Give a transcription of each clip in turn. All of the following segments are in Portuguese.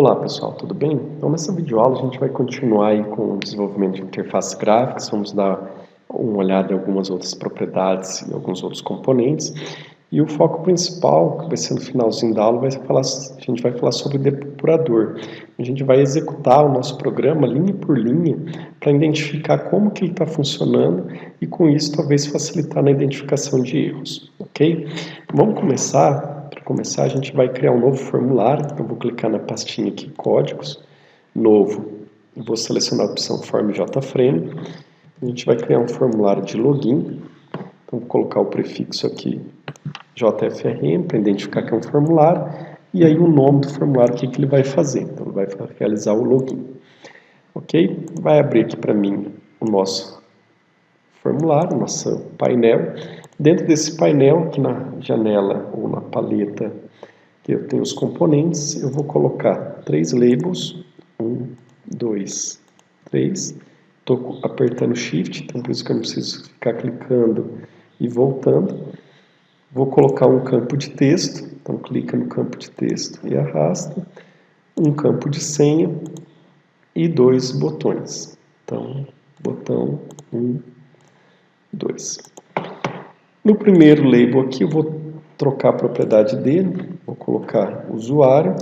Olá pessoal, tudo bem? Então nessa videoaula a gente vai continuar aí com o desenvolvimento de interfaces gráficas, vamos dar uma olhada em algumas outras propriedades e alguns outros componentes. E o foco principal, que vai ser no finalzinho da aula, a gente vai falar sobre o depurador. A gente vai executar o nosso programa linha por linha para identificar como que ele está funcionando e com isso talvez facilitar na identificação de erros, ok? Vamos começar. Para começar, a gente vai criar um novo formulário. Então, vou clicar na pastinha aqui, Códigos, Novo, e vou selecionar a opção Form JFrame. A gente vai criar um formulário de login. Então, vou colocar o prefixo aqui, JFRM, para identificar que é um formulário. E aí, o nome do formulário, o que ele vai fazer. Então, ele vai realizar o login. Ok? Vai abrir aqui para mim o nosso formulário, nosso painel. Dentro desse painel, aqui na janela ou na paleta que eu tenho os componentes, eu vou colocar 3 labels, 1, 2, 3. Estou apertando Shift, então por isso que eu não preciso ficar clicando e voltando. Vou colocar um campo de texto, então clica no campo de texto e arrasta. Um campo de senha e 2 botões. Então, botão 1, 2. No primeiro label aqui eu vou trocar a propriedade dele, vou colocar usuário.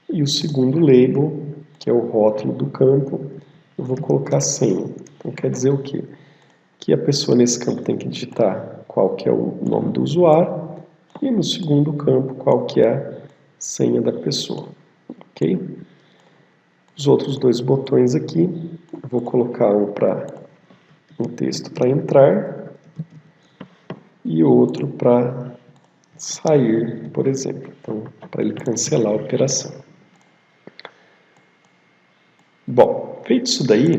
E o segundo label, que é o rótulo do campo, eu vou colocar senha. Então quer dizer o quê? Que a pessoa nesse campo tem que digitar qual que é o nome do usuário e no segundo campo qual que é a senha da pessoa, ok? Os outros 2 botões aqui, eu vou colocar um texto para entrar e outro para sair, por exemplo. Então, para ele cancelar a operação. Bom, feito isso daí,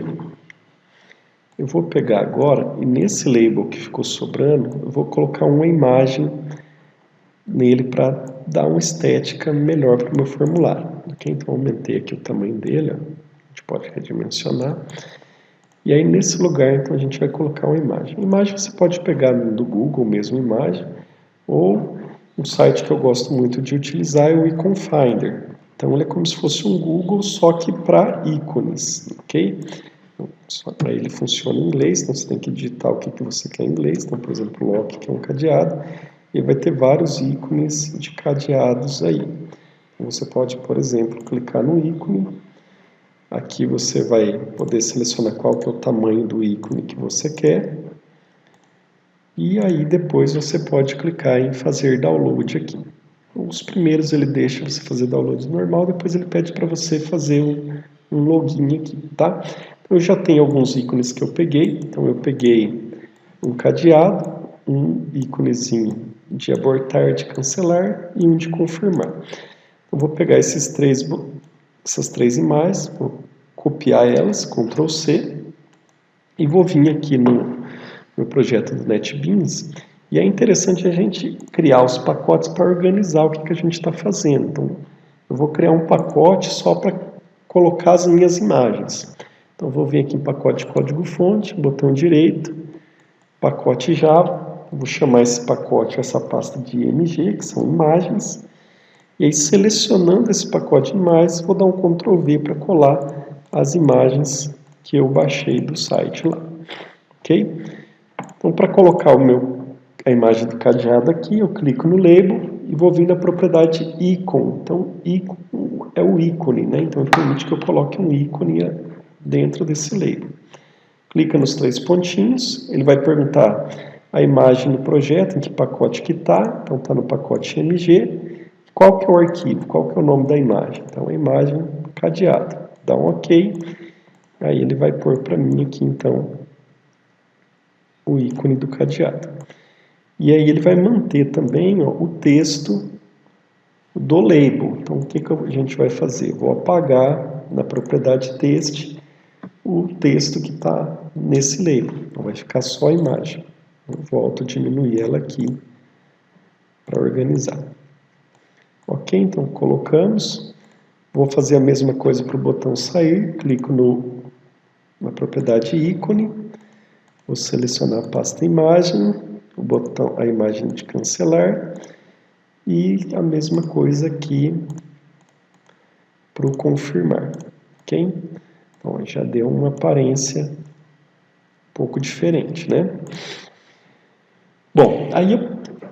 eu vou pegar agora e nesse label que ficou sobrando, eu vou colocar uma imagem nele para dar uma estética melhor para o meu formulário. Okay? Então, aumentei aqui o tamanho dele, ó. A gente pode redimensionar. E aí, nesse lugar, então, a gente vai colocar uma imagem. A imagem você pode pegar do Google mesmo, imagem, ou um site que eu gosto muito de utilizar é o Icon Finder. Então, ele é como se fosse um Google, só que para ícones, ok? Só para ele funciona em inglês, então você tem que digitar o que você quer em inglês. Então, por exemplo, lock, que é um cadeado, e vai ter vários ícones de cadeados aí. Então, você pode, por exemplo, clicar no ícone. Aqui você vai poder selecionar qual que é o tamanho do ícone que você quer. E aí depois você pode clicar em fazer download aqui. Os primeiros ele deixa você fazer download normal, depois ele pede para você fazer um login aqui, tá? Eu já tenho alguns ícones que eu peguei, então eu peguei um cadeado, um íconezinho de abortar, de cancelar e um de confirmar. Eu vou pegar essas três imagens, vou copiar elas, Ctrl C, e vou vir aqui no projeto do NetBeans, e é interessante a gente criar os pacotes para organizar o que a gente está fazendo. Então, eu vou criar um pacote só para colocar as minhas imagens. Então, vou vir aqui em pacote de código-fonte, botão direito, pacote Java, vou chamar esse pacote, essa pasta de img, que são imagens, e aí selecionando esse pacote de imagens, vou dar um Ctrl V para colar as imagens que eu baixei do site lá, ok? Então, para colocar a imagem do cadeado aqui, eu clico no label e vou vir na propriedade icon. Então, icon é o ícone, né? Então, permite que eu coloque um ícone dentro desse label. Clica nos 3 pontinhos, ele vai perguntar a imagem do projeto, em que pacote que está. Então, está no pacote MG. Qual que é o arquivo? Qual que é o nome da imagem? Então, a imagem cadeado. Dá um OK. Aí ele vai pôr para mim aqui, então, o ícone do cadeado. E aí ele vai manter também, ó, o texto do label. Então, o que a gente vai fazer? Vou apagar na propriedade text o texto que está nesse label. Então, vai ficar só a imagem. Eu volto a diminuir ela aqui para organizar. Ok, então colocamos. Vou fazer a mesma coisa para o botão sair. Clico na propriedade ícone. Vou selecionar a pasta imagem, o botão, a imagem de cancelar. E a mesma coisa aqui para o confirmar, ok? Então, já deu uma aparência um pouco diferente, né? Bom, aí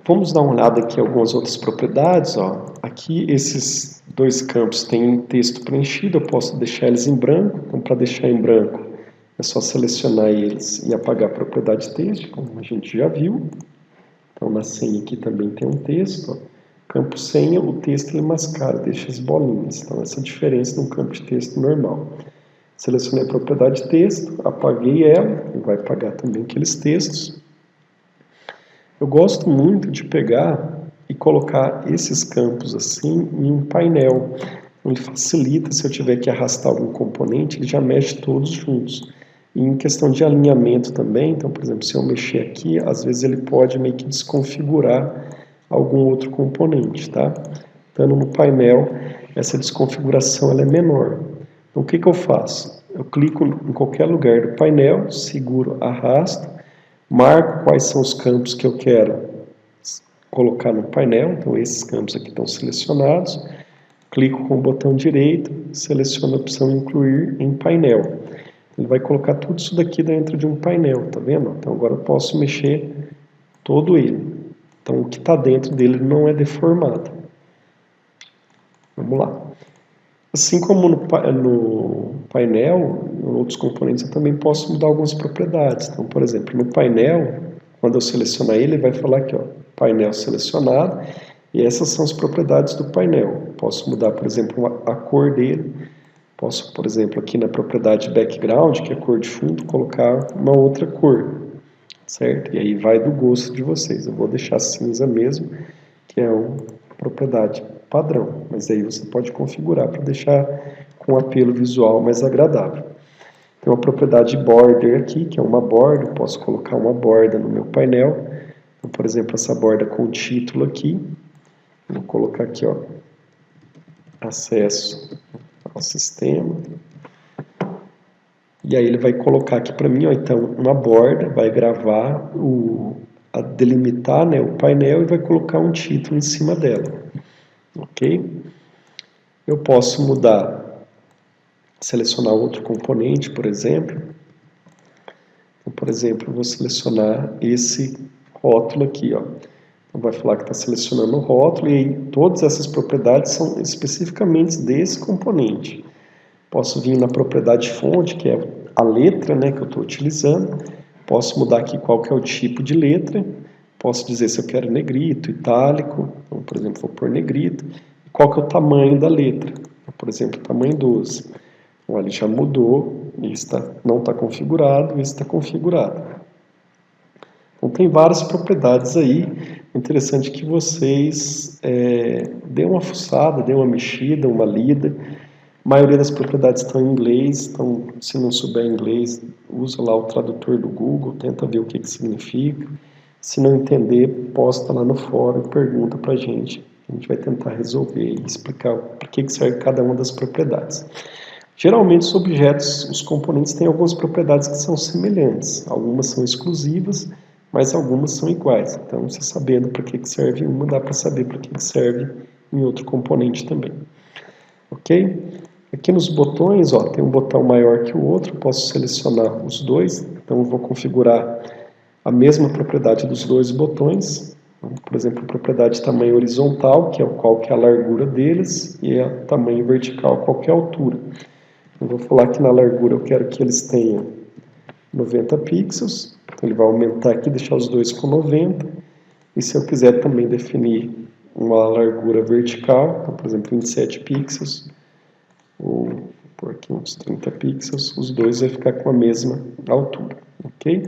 vamos dar uma olhada aqui em algumas outras propriedades, ó. Aqui esses dois campos têm texto preenchido, eu posso deixar eles em branco. Então, para deixar em branco, é só selecionar eles e apagar a propriedade texto, como a gente já viu. Então, na senha aqui também tem um texto, ó. Campo senha, o texto ele mascara, deixa as bolinhas. Então, essa é a diferença de um campo de texto normal. Selecionei a propriedade texto, apaguei ela, e vai apagar também aqueles textos. Eu gosto muito de pegar e colocar esses campos assim em um painel. Ele facilita, se eu tiver que arrastar algum componente, ele já mexe todos juntos. E em questão de alinhamento também, então, por exemplo, se eu mexer aqui, às vezes ele pode meio que desconfigurar algum outro componente, tá? Estando no painel, essa desconfiguração ela é menor. Então, o que eu faço? Eu clico em qualquer lugar do painel, seguro, arrasto, marco quais são os campos que eu quero colocar no painel, então esses campos aqui estão selecionados, clico com o botão direito, seleciono a opção incluir em painel. Ele vai colocar tudo isso daqui dentro de um painel, tá vendo? Então agora eu posso mexer todo ele. Então o que está dentro dele não é deformado. Vamos lá. Assim como no painel, em outros componentes, eu também posso mudar algumas propriedades. Então, por exemplo, no painel, quando eu selecionar ele, ele vai falar aqui, ó, painel selecionado, e essas são as propriedades do painel. Posso mudar, por exemplo, a cor dele. Posso, por exemplo, aqui na propriedade background, que é a cor de fundo, colocar uma outra cor, certo? E aí vai do gosto de vocês. Eu vou deixar cinza mesmo, que é uma propriedade padrão, mas aí você pode configurar para deixar com um apelo visual mais agradável. Tem uma propriedade border aqui, que é uma borda, eu posso colocar uma borda no meu painel. Então, por exemplo, essa borda com título aqui, vou colocar aqui, ó, acesso ao sistema. E aí ele vai colocar aqui para mim, ó, então, uma borda, vai gravar, delimitar, né, o painel e vai colocar um título em cima dela. Ok? Eu posso mudar, selecionar outro componente, por exemplo. Então, por exemplo, eu vou selecionar esse rótulo aqui, ó. Então, vai falar que está selecionando o rótulo e aí todas essas propriedades são especificamente desse componente. Posso vir na propriedade fonte, que é a letra, né, que eu estou utilizando. Posso mudar aqui qual que é o tipo de letra. Posso dizer se eu quero negrito, itálico. Então, por exemplo, vou pôr negrito. Qual que é o tamanho da letra? Por exemplo, tamanho 12. Então, ele já mudou, não está configurado, esse está configurado. Então, tem várias propriedades aí. Interessante que vocês dêem uma fuçada, dêem uma mexida, uma lida. A maioria das propriedades estão em inglês, então, se não souber inglês, usa lá o tradutor do Google, tenta ver o que significa. Se não entender, posta lá no fórum e pergunta para a gente. A gente vai tentar resolver e explicar para que serve cada uma das propriedades. Geralmente, os objetos, os componentes têm algumas propriedades que são semelhantes. Algumas são exclusivas, mas algumas são iguais. Então, você sabendo para que serve uma, dá para saber para que serve em outro componente também. Ok? Aqui nos botões, ó, tem um botão maior que o outro, posso selecionar os dois. Então, eu vou configurar a mesma propriedade dos dois botões. Então, por exemplo, a propriedade tamanho horizontal, que é qual que é a largura deles, e a tamanho vertical, qual que é a altura. Eu vou falar que na largura eu quero que eles tenham 90 pixels, então ele vai aumentar aqui, deixar os dois com 90, e se eu quiser também definir uma largura vertical, então, por exemplo, 27 pixels, ou por aqui uns 30 pixels, os dois vai ficar com a mesma altura, ok?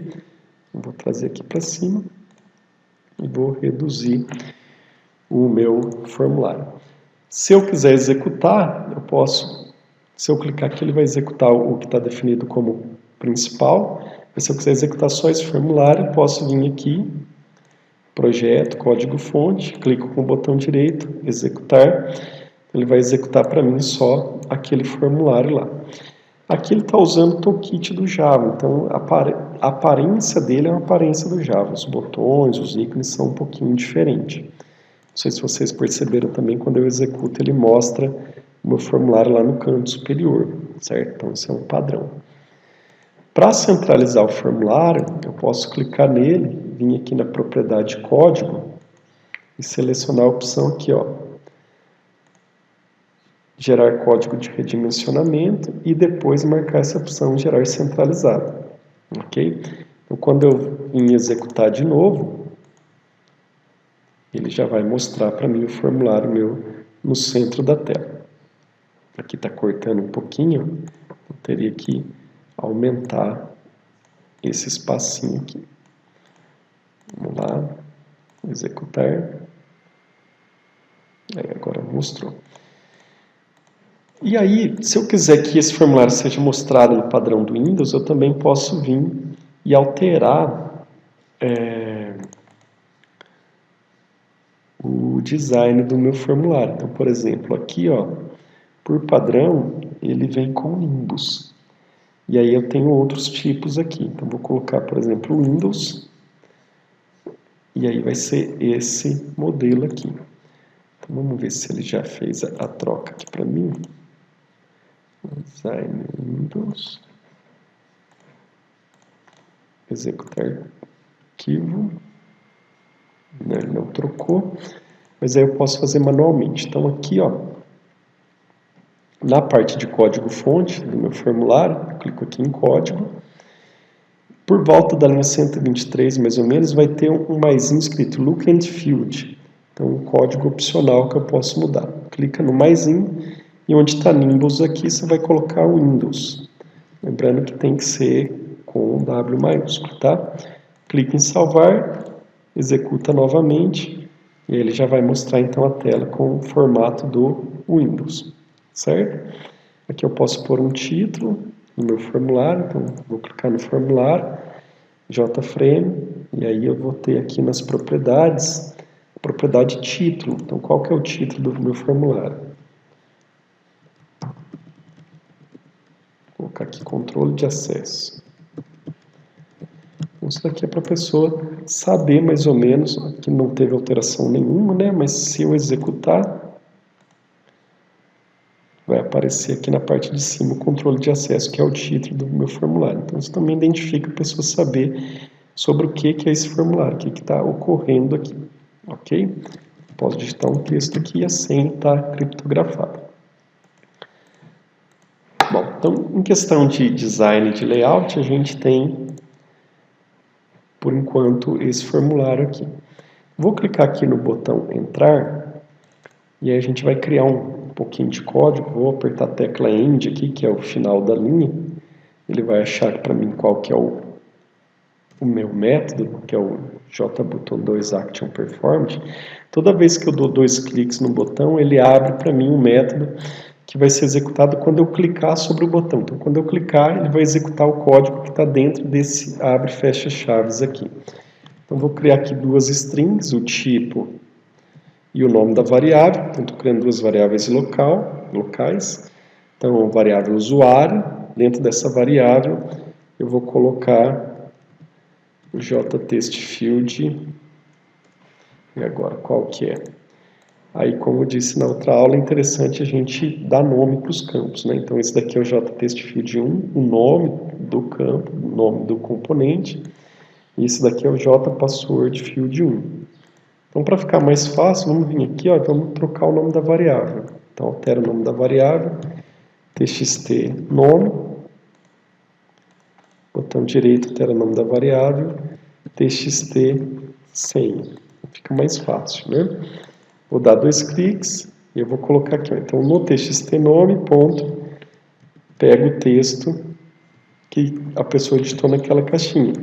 Eu vou trazer aqui para cima e vou reduzir o meu formulário. Se eu quiser executar, eu posso, se eu clicar aqui, ele vai executar o que está definido como principal, mas se eu quiser executar só esse formulário, eu posso vir aqui, projeto, código-fonte, clico com o botão direito, executar, ele vai executar para mim só aquele formulário lá. Aqui ele está usando o toolkit do Java, então a aparência dele é uma aparência do Java. Os botões, os ícones são um pouquinho diferentes. Não sei se vocês perceberam também, quando eu executo ele mostra o meu formulário lá no canto superior, certo? Então, esse é um padrão. Para centralizar o formulário, eu posso clicar nele, vir aqui na propriedade código e selecionar a opção aqui, ó, gerar código de redimensionamento e depois marcar essa opção gerar centralizado, ok? Então, quando eu vim executar de novo, ele já vai mostrar para mim o formulário meu no centro da tela. Aqui está cortando um pouquinho, eu teria que aumentar esse espacinho aqui. Vamos lá, executar. Aí agora mostrou. E aí, se eu quiser que esse formulário seja mostrado no padrão do Windows, eu também posso vir e alterar o design do meu formulário. Então, por exemplo, aqui, ó, por padrão, ele vem com Nimbus. E aí eu tenho outros tipos aqui. Então, vou colocar, por exemplo, o Windows. E aí vai ser esse modelo aqui. Então, vamos ver se ele já fez a troca aqui para mim. Design Windows. Executar arquivo. Não, ele não trocou. Mas aí eu posso fazer manualmente. Então, aqui, ó, na parte de código-fonte do meu formulário, eu clico aqui em código. Por volta da linha 123, mais ou menos, vai ter um maisinho escrito Look and Field. Então, um código opcional que eu posso mudar. Clica no maisinho e onde está Nimbus aqui, você vai colocar o Windows. Lembrando que tem que ser com W maiúsculo, tá? Clica em salvar, executa novamente e ele já vai mostrar então a tela com o formato do Windows, certo? Aqui eu posso pôr um título no meu formulário, então vou clicar no formulário, JFrame, e aí eu vou ter aqui nas propriedades, a propriedade título. Então qual que é o título do meu formulário? Vou colocar aqui controle de acesso. Isso daqui é para a pessoa saber mais ou menos, que não teve alteração nenhuma, né? Mas se eu executar, vai aparecer aqui na parte de cima o controle de acesso, que é o título do meu formulário. Então, isso também identifica a pessoa saber sobre o que é esse formulário, o que está ocorrendo aqui, ok? Posso digitar um texto aqui e a senha está criptografada. Bom, então, em questão de design de layout, a gente tem, por enquanto, esse formulário aqui. Vou clicar aqui no botão entrar, e aí a gente vai criar um pouquinho de código. Vou apertar a tecla End aqui, que é o final da linha. Ele vai achar para mim qual que é o meu método, que é o JButton2ActionPerformed. Toda vez que eu dou 2 cliques no botão, ele abre para mim um método que vai ser executado quando eu clicar sobre o botão. Então, quando eu clicar, ele vai executar o código que está dentro desse abre e fecha chaves aqui. Então, vou criar aqui duas strings, o tipo e o nome da variável. Então, estou criando duas variáveis locais. Então, variável usuário. Dentro dessa variável, eu vou colocar o JTextField. E agora, qual que é? Aí, como eu disse na outra aula, é interessante a gente dar nome para os campos, né? Então, esse daqui é o JTextField1, o nome do campo, o nome do componente. E esse daqui é o JPasswordField1. Então, para ficar mais fácil, vamos vir aqui, ó, vamos trocar o nome da variável. Então, altera o nome da variável, txt nome, botão direito, altera o nome da variável, txt senha. Fica mais fácil, né? Vou dar 2 cliques e eu vou colocar aqui, ó. Então, no txt nome, ponto, pego o texto que a pessoa digitou naquela caixinha.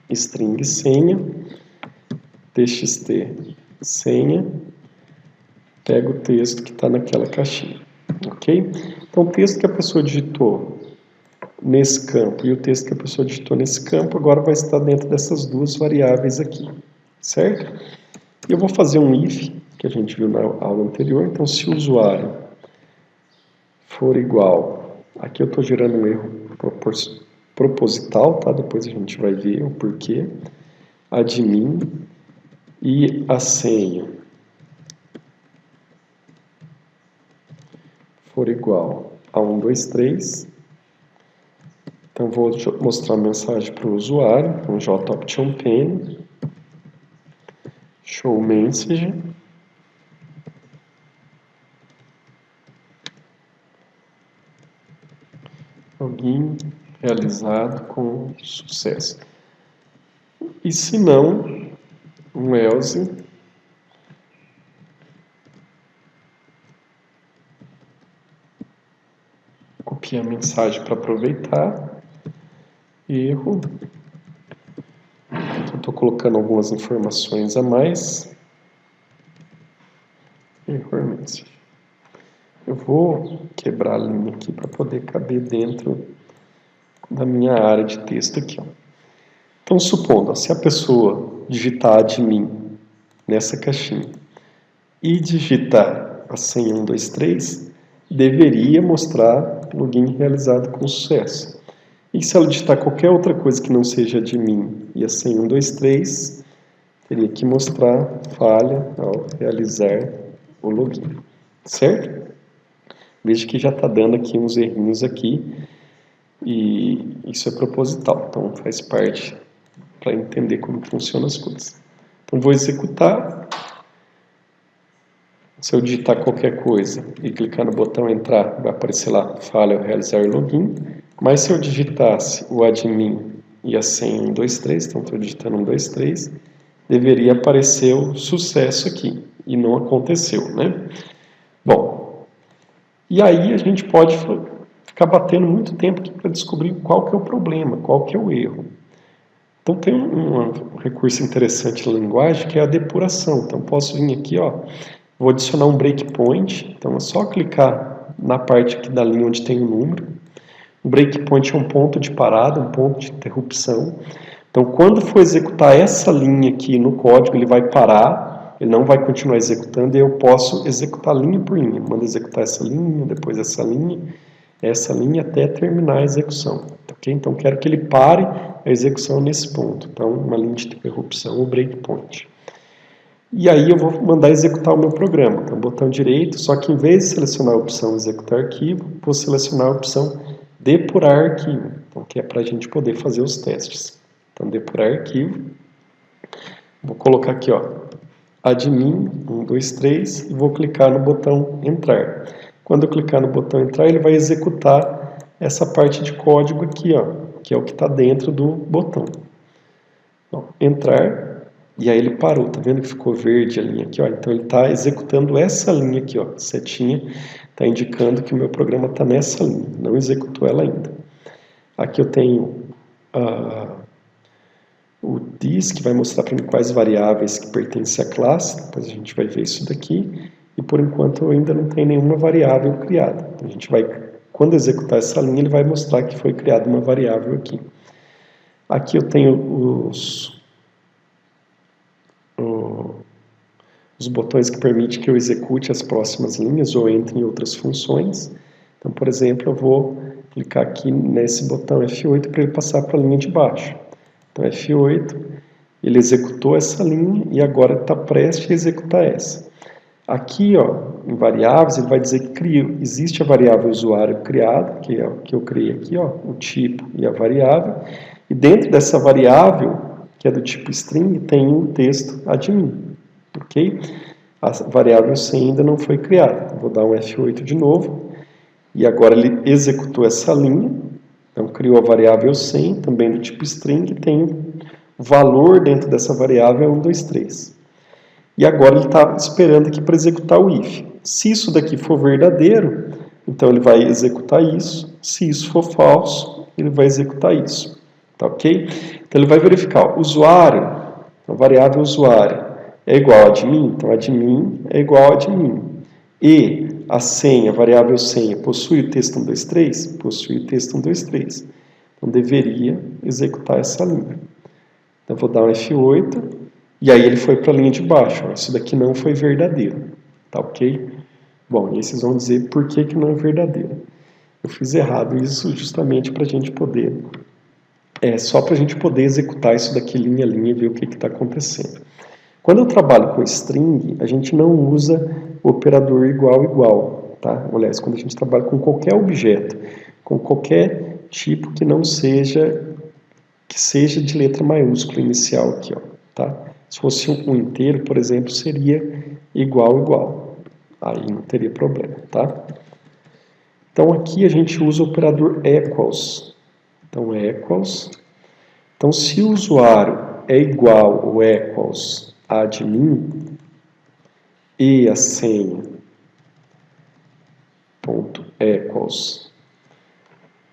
String senha, txt senha, pego o texto que está naquela caixinha, ok? Então, o texto que a pessoa digitou nesse campo e o texto que a pessoa digitou nesse campo agora vai estar dentro dessas duas variáveis aqui, certo? E eu vou fazer um if, que a gente viu na aula anterior. Então, se o usuário for igual, aqui eu estou gerando um erro proposital, tá? Depois a gente vai ver o porquê. Admin e a senha for igual a 1, 2, 3, então vou mostrar a mensagem para o usuário, então jOptionPen, show message, login realizado com sucesso. E se não, um else, copia a mensagem para aproveitar, erro, estou colocando algumas informações a mais, error message. Eu vou quebrar a linha aqui para poder caber dentro da minha área de texto aqui, ó. Então, supondo, se a pessoa digitar admin nessa caixinha e digitar a senha 123, deveria mostrar login realizado com sucesso. E se ela digitar qualquer outra coisa que não seja admin e a senha 123, teria que mostrar falha ao realizar o login, certo? Veja que já está dando aqui uns errinhos aqui, e isso é proposital, então faz parte para entender como funcionam as coisas. Então vou executar. Se eu digitar qualquer coisa e clicar no botão entrar, vai aparecer lá falha ao realizar login. Mas se eu digitasse o admin e a senha 123, então estou digitando 123, deveria aparecer o sucesso aqui, e não aconteceu, né? Bom, e aí a gente pode ficar batendo muito tempo aqui para descobrir qual que é o problema, qual que é o erro. Então tem um recurso interessante na linguagem que é a depuração. Então posso vir aqui, ó, vou adicionar um breakpoint, então é só clicar na parte aqui da linha onde tem o número. O breakpoint é um ponto de parada, um ponto de interrupção. Então quando for executar essa linha aqui no código, ele vai parar, ele não vai continuar executando, e eu posso executar linha por linha. Mando executar essa linha até terminar a execução. Okay? Então quero que ele pare a execução nesse ponto. Então uma linha de interrupção, o breakpoint. E aí eu vou mandar executar o meu programa. Então botão direito, só que em vez de selecionar a opção executar arquivo, vou selecionar a opção depurar arquivo, então, que é para a gente poder fazer os testes. Então depurar arquivo, vou colocar aqui, ó, admin 1, 2, 3 e vou clicar no botão entrar. Quando eu clicar no botão entrar, ele vai executar essa parte de código aqui, ó, que é o que está dentro do botão. Então, entrar, e aí ele parou, tá vendo que ficou verde a linha aqui, ó? Então ele está executando essa linha aqui, ó, setinha, está indicando que o meu programa está nessa linha, não executou ela ainda. Aqui eu tenho o this, que vai mostrar para mim quais variáveis que pertencem à classe, depois a gente vai ver isso daqui, e por enquanto eu ainda não tenho nenhuma variável criada. Então, a gente vai, quando executar essa linha, ele vai mostrar que foi criada uma variável aqui. Aqui eu tenho os botões que permitem que eu execute as próximas linhas ou entre em outras funções. Então, por exemplo, eu vou clicar aqui nesse botão F8 para ele passar para a linha de baixo. Então, F8, ele executou essa linha e agora está prestes a executar essa. Aqui, ó, em variáveis, ele vai dizer que existe a variável usuário criada, que é o que eu criei aqui, ó, o tipo e a variável. E dentro dessa variável, que é do tipo string, tem um texto admin. Ok? A variável 100 ainda não foi criada. Vou dar um F8 de novo. E agora ele executou essa linha. Então criou a variável 100, também do tipo string, e tem o valor dentro dessa variável 1, 2, 3. E agora ele está esperando aqui para executar o if. Se isso daqui for verdadeiro, então ele vai executar isso. Se isso for falso, ele vai executar isso. Tá ok? Então ele vai verificar o usuário, a variável usuário, é igual a admin, então admin é igual a admin. E a senha, a variável senha, possui o texto 123? Possui o texto 123. Então deveria executar essa linha. Então vou dar um F8, e aí ele foi para a linha de baixo. Ó, isso daqui não foi verdadeiro. Tá ok? Bom, e aí vocês vão dizer por que não é verdadeiro. Eu fiz errado isso justamente para a gente poder... só para a gente poder executar isso daqui linha a linha e ver o que está acontecendo. Quando eu trabalho com string, a gente não usa o operador igual, tá? Aliás, quando a gente trabalha com qualquer objeto, com qualquer tipo que não seja, que seja de letra maiúscula inicial aqui, ó, tá? Se fosse um inteiro, por exemplo, seria igual. Aí não teria problema, tá? Então aqui a gente usa o operador equals. Então equals. Então se o usuário é igual ou equals a admin e a senha ponto equals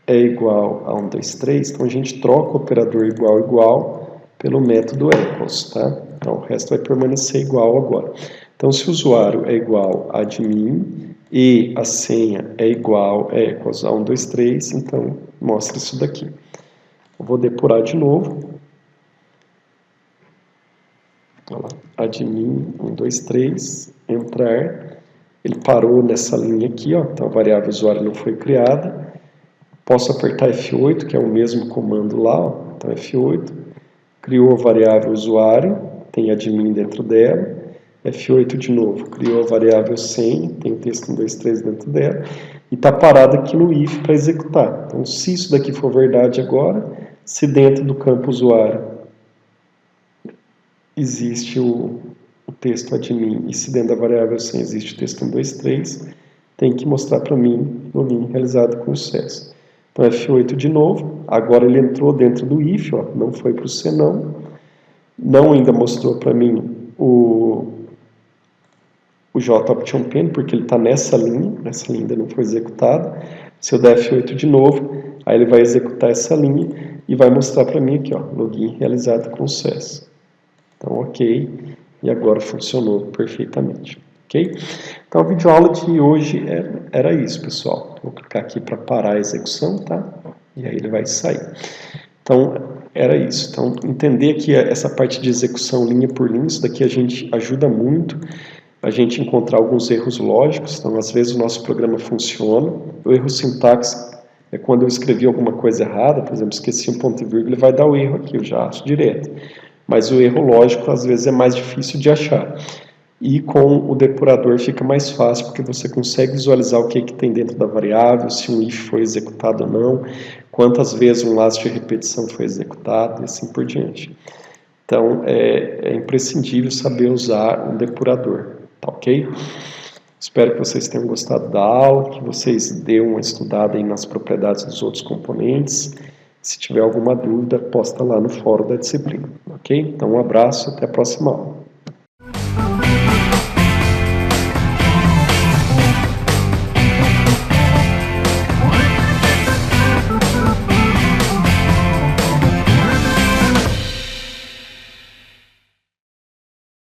é igual a 1, 2, 3, então a gente troca o operador igual pelo método equals, tá? Então o resto vai permanecer igual agora. Então se o usuário é igual a admin e a senha é equals a 1, 2, 3, então mostra isso daqui. Eu vou depurar de novo. Olha lá, admin 1, 2, 3, entrar. Ele parou nessa linha aqui, ó, então a variável usuário não foi criada. Posso apertar F8, que é o mesmo comando lá, ó. Então F8, criou a variável usuário, tem admin dentro dela. F8 de novo, criou a variável senha, tem o texto 1, 2, 3 dentro dela. E está parado aqui no if para executar. Então se isso daqui for verdade agora, se dentro do campo usuário existe o texto admin e se dentro da variável senha existe o texto 1, 2, 3, tem que mostrar para mim login realizado com sucesso. Então F8 de novo, agora ele entrou dentro do if, ó, não foi para o senão, não ainda mostrou para mim o JOption Pen, porque ele está nessa linha ainda não foi executada. Se eu der F8 de novo, aí ele vai executar essa linha e vai mostrar para mim aqui, ó, login realizado com sucesso. Então, ok, e agora funcionou perfeitamente, ok? Então, a videoaula de hoje era isso, pessoal. Vou clicar aqui para parar a execução, tá? E aí ele vai sair. Então, era isso. Então, entender que essa parte de execução linha por linha, isso daqui a gente ajuda muito a gente encontrar alguns erros lógicos. Então, às vezes o nosso programa funciona. O erro sintaxe é quando eu escrevi alguma coisa errada, por exemplo, esqueci um ponto e vírgula, ele vai dar o erro aqui, eu já acho direto. Mas o erro lógico, às vezes, é mais difícil de achar. E com o depurador fica mais fácil, porque você consegue visualizar o que tem dentro da variável, se um if foi executado ou não, quantas vezes um laço de repetição foi executado, e assim por diante. Então, é imprescindível saber usar um depurador, tá ok? Espero que vocês tenham gostado da aula, que vocês dêem uma estudada aí nas propriedades dos outros componentes. Se tiver alguma dúvida, posta lá no fórum da disciplina, ok? Então, um abraço, até a próxima aula.